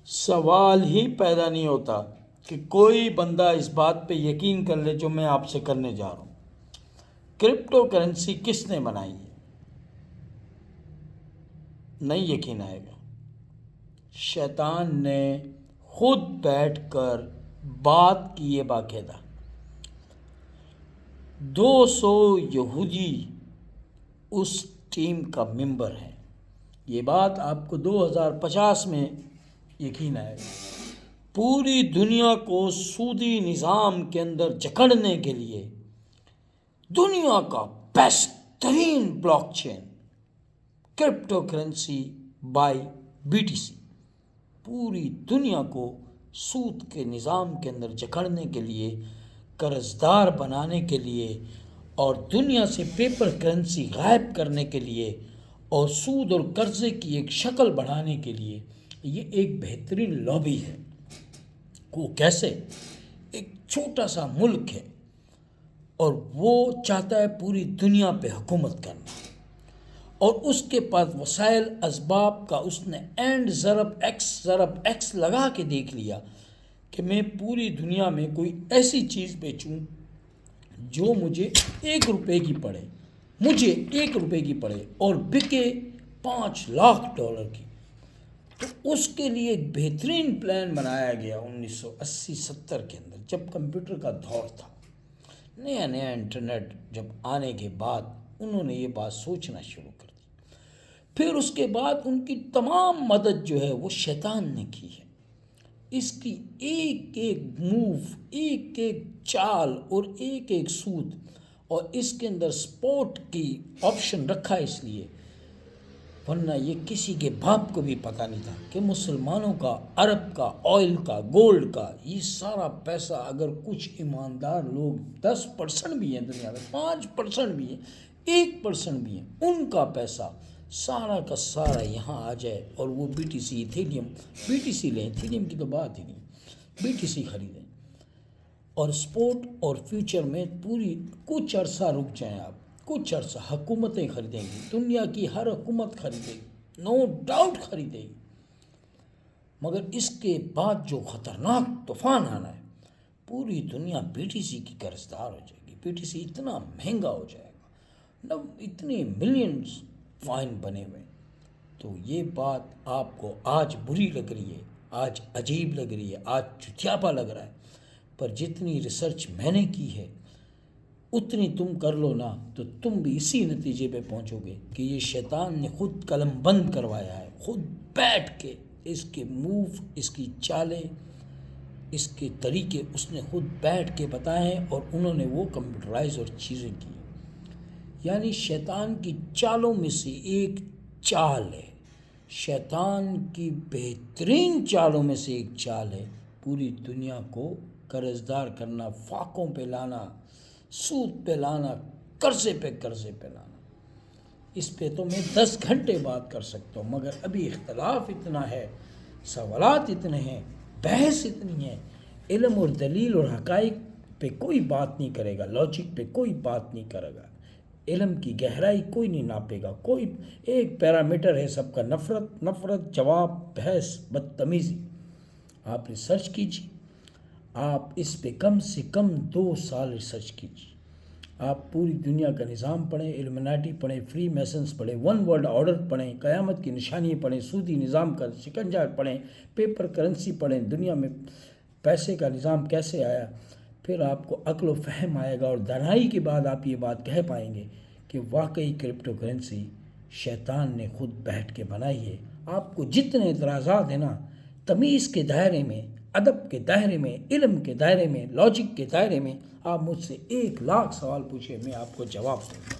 سوال ہی پیدا نہیں ہوتا کہ کوئی بندہ اس بات پہ یقین کر لے جو میں آپ سے کرنے جا رہا ہوں۔ کرپٹو کرنسی کس نے بنائی ہے؟ نہیں یقین آئے گا۔ شیطان نے خود بیٹھ کر بات کی ہے باقاعدہ۔ 200 یہودی اس ٹیم کا ممبر ہے۔ یہ بات آپ کو 2050 میں یقین آئے گا۔ پوری دنیا کو سودی نظام کے اندر جکڑنے کے لیے دنیا کا بیسٹ ترین block chain crypto currency by BTC پوری دنیا کو سود کے نظام کے اندر جکڑنے کے لیے، قرض دار بنانے کے لیے اور دنیا سے پیپر کرنسی غائب کرنے کے لیے اور سود اور قرضے کی ایک شکل بڑھانے کے لیے یہ ایک بہترین لابی ہے۔ وہ کیسے؟ ایک چھوٹا سا ملک ہے اور وہ چاہتا ہے پوری دنیا پہ حکومت کرنا، اور اس کے پاس وسائل اسباب کا اس نے اینڈ ضرب ایکس لگا کے دیکھ لیا کہ میں پوری دنیا میں کوئی ایسی چیز بیچوں جو مجھے $1 کی پڑے اور بکے $5 لاکھ کی۔ تو اس کے لیے ایک بہترین پلان بنایا گیا 1980-70 کے اندر، جب کمپیوٹر کا دور تھا، نیا انٹرنیٹ جب آنے کے بعد انہوں نے یہ بات سوچنا شروع کر دی۔ پھر اس کے بعد ان کی تمام مدد جو ہے وہ شیطان نے کی ہے۔ اس کی ایک موو، ایک چال اور ایک سود، اور اس کے اندر سپورٹ کی آپشن رکھا اس لیے، ورنہ یہ کسی کے باپ کو بھی پتہ نہیں تھا کہ مسلمانوں کا، عرب کا، آئل کا، گولڈ کا، یہ سارا پیسہ اگر کچھ ایماندار لوگ 10% بھی ہیں دنیا میں، 5% بھی ہیں، 1% بھی ہیں، ان کا پیسہ سارا کا سارا یہاں آ جائے اور وہ BTC ایتھیریم لیں، ایتھیریم کی تو بات ہی نہیں، BTC خریدیں اور سپورٹ اور فیوچر میں پوری کچھ عرصہ رک جائیں آپ، کچھ عرصہ حکومتیں خریدیں گی، دنیا کی ہر حکومت خریدے گی، نو ڈاؤٹ خریدے گی، مگر اس کے بعد جو خطرناک طوفان آنا ہے، پوری دنیا BTC کی قرض دار ہو جائے گی۔ BTC اتنا مہنگا ہو جائے گا، اتنے ملینز فائن بنے ہوئے۔ تو یہ بات آپ کو آج بری لگ رہی ہے، آج عجیب لگ رہی ہے، آج چتیاپا لگ رہا ہے، پر جتنی ریسرچ میں نے کی ہے اتنی تم کر لو نا تو تم بھی اسی نتیجے پہ پہنچو گے کہ یہ شیطان نے خود قلم بند کروایا ہے، خود بیٹھ کے اس کے موو، اس کی چالیں، اس کے طریقے اس نے خود بیٹھ کے بتائے ہیں، اور انہوں نے وہ کمپیوٹرائز اور چیزیں کی۔ یعنی شیطان کی چالوں میں سے ایک چال ہے، شیطان کی بہترین چالوں میں سے ایک چال ہے، پوری دنیا کو قرض دار کرنا، فاقوں پہ لانا، سود پہ لانا، قرضے پہ لانا۔ اس پہ تو میں 10 گھنٹے بات کر سکتا ہوں، مگر ابھی اختلاف اتنا ہے، سوالات اتنے ہیں، بحث اتنی ہے، علم اور دلیل اور حقائق پہ کوئی بات نہیں کرے گا، لاجک پہ کوئی بات نہیں کرے گا، علم کی گہرائی کوئی نہیں ناپے گا، کوئی ایک پیرامیٹر ہے سب کا، نفرت، جواب، بحث، بدتمیزی۔ آپ ریسرچ کیجیے، آپ اس پہ کم سے کم 2 سال ریسرچ کیجیے، آپ پوری دنیا کا نظام پڑھیں، الومناٹی پڑھیں، فری میسنز پڑھیں، ون ورلڈ آرڈر پڑھیں، قیامت کی نشانی پڑھیں، سودی نظام کا شکنجہ پڑھیں، پیپر کرنسی پڑھیں، دنیا میں پیسے کا نظام کیسے آیا، پھر آپ کو عقل و فہم آئے گا، اور دانائی کے بعد آپ یہ بات کہہ پائیں گے کہ واقعی کرپٹو کرنسی شیطان نے خود بیٹھ کے بنائی ہے۔ آپ کو جتنے اعتراضات ہیں نا، تمیز کے دائرے میں، ادب کے دائرے میں، علم کے دائرے میں، لاجک کے دائرے میں، آپ مجھ سے 1 لاکھ سوال پوچھیں، میں آپ کو جواب دوں گا۔